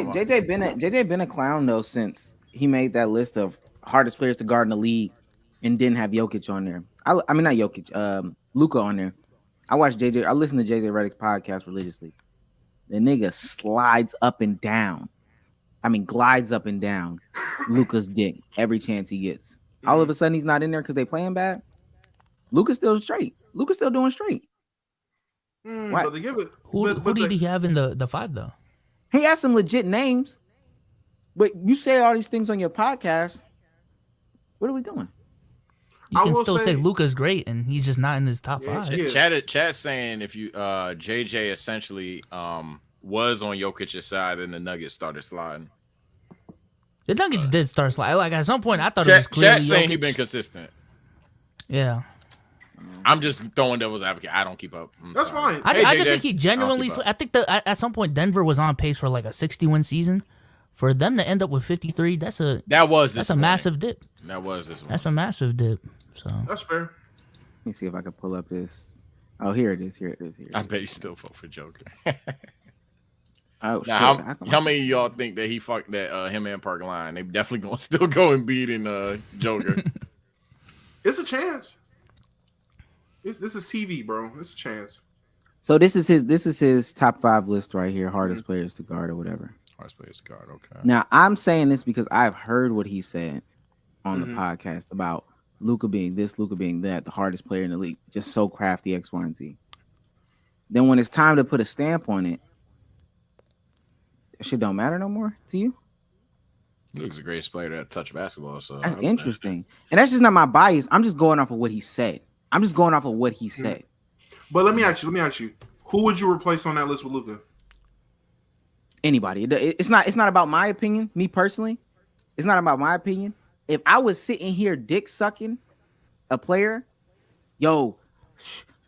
JJ been a clown though since he made that list of hardest players to guard in the league and didn't have Jokic on there. I mean not Jokic, Luka on there. I listen to JJ Redick's podcast religiously. The nigga slides up and down. I mean glides up and down Luka's dick every chance he gets. All of a sudden he's not in there because they playing bad. Luka's still straight. Luka's still doing straight. But they give it. Who did he have in the 5 though? He has some legit names, but you say all these things on your podcast. What are we doing? You can still say Luka's great, and he's just not in his top 5. Chat's saying if you JJ essentially was on Jokic's side, and the Nuggets started sliding. The Nuggets did start sliding. Like at some point, I thought it was clearly Chat saying Jokic. he's been consistent. Yeah. I'm just throwing devil's advocate. I don't keep up. That's fine. I just think he genuinely. I think at some point Denver was on pace for like a 60-win season. For them to end up with 53, that's a massive dip. That was this one. That's a massive dip. So that's fair. Let me see if I can pull up this. Oh, here it is. I bet he still vote for Joker. Oh, now, shit. How many of y'all think that he fucked that him and Park line? They definitely gonna still go and beat in Joker. It's a chance. This is TV, bro. It's a chance. So this is his top 5 list right here. Hardest players to guard or whatever. Hardest players to guard. Okay. Now I'm saying this because I've heard what he said on the podcast about Luka being this, Luka being that, the hardest player in the league, just so crafty X, Y, and Z. Then when it's time to put a stamp on it, that shit don't matter no more to you. Luka's the greatest player to touch basketball. So that's interesting, and that's just not my bias. I'm just going off of what he said. But let me ask you, who would you replace on that list with Luka? Anybody. It's not about my opinion. Me personally, it's not about my opinion. If I was sitting here dick sucking a player,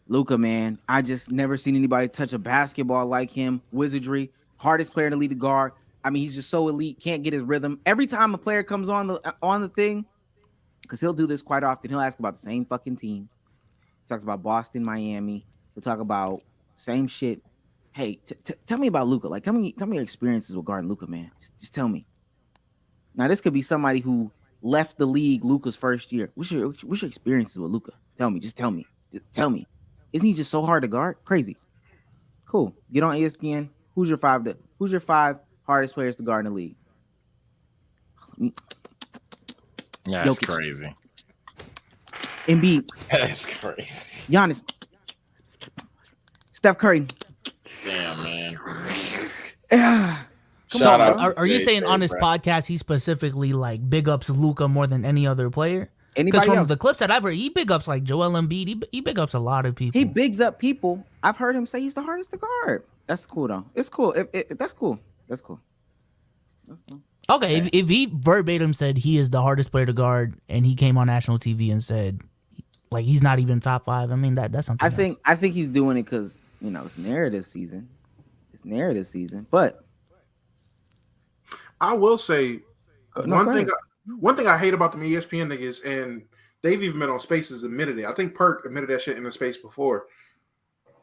Luka, man, I just never seen anybody touch a basketball like him. Wizardry, hardest player in the league to guard. I mean, he's just so elite, can't get his rhythm. Every time a player comes on the thing, because he'll do this quite often, he'll ask about the same fucking teams. He talks about Boston, Miami. He'll talk about same shit. Hey, tell me about Luka. Like, tell me your experiences with guarding Luka, man. Just tell me. Now, this could be somebody who left the league Luka's first year. What's your experiences with Luka? Tell me. Just tell me. Isn't he just so hard to guard? Crazy. Cool. Get on ESPN. Who's your 5 hardest players to guard in the league? That's crazy. Embiid. That's crazy. Giannis. Steph Curry. Damn, man. Shout out. Are you saying on this podcast he specifically like big ups Luka more than any other player? Because from the clips that I've heard, he big ups like Joel Embiid. He big ups a lot of people. He bigs up people. I've heard him say he's the hardest to guard. That's cool though. It's cool. That's cool. That's cool. Okay, if he verbatim said he is the hardest player to guard, and he came on national TV and said like he's not even top 5, I mean that's something. I think he's doing it because it's narrative season. But I will say one thing I hate about the ESPN niggas, and they've even been on Spaces admitted it. I think Perk admitted that shit in the Space before.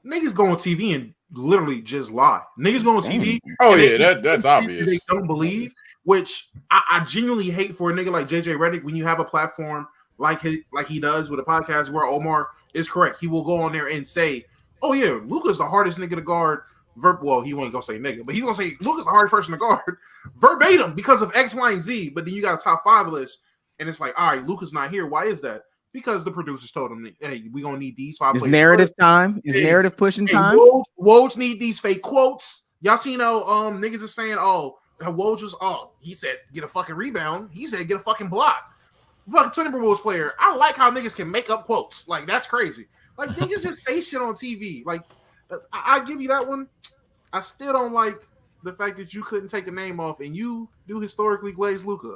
Niggas go on TV and literally just lie. Niggas go on TV. Oh yeah, that's obvious. They don't believe, which I genuinely hate for a nigga like JJ Redick. When you have a platform like he does with a podcast where Omar is correct, he will go on there and say, "Oh yeah, Luka's the hardest nigga to guard." Well, he wasn't gonna say nigga, but he's gonna say Luka's the hardest person to guard verbatim because of X, Y, and Z. But then you got a top 5 list, and it's like, all right, Luka's not here. Why is that? Because the producers told him, hey, we gonna need these 5 It's players. narrative time. It's narrative pushing time. Woj need these fake quotes. Y'all seen how niggas are saying, Woj was he said get a fucking rebound. He said get a fucking block. Fucking Timberwolves player. I like how niggas can make up quotes. Like that's crazy. Like niggas just say shit on TV. Like I give you that one. I still don't like the fact that you couldn't take a name off and you do historically glaze Luka.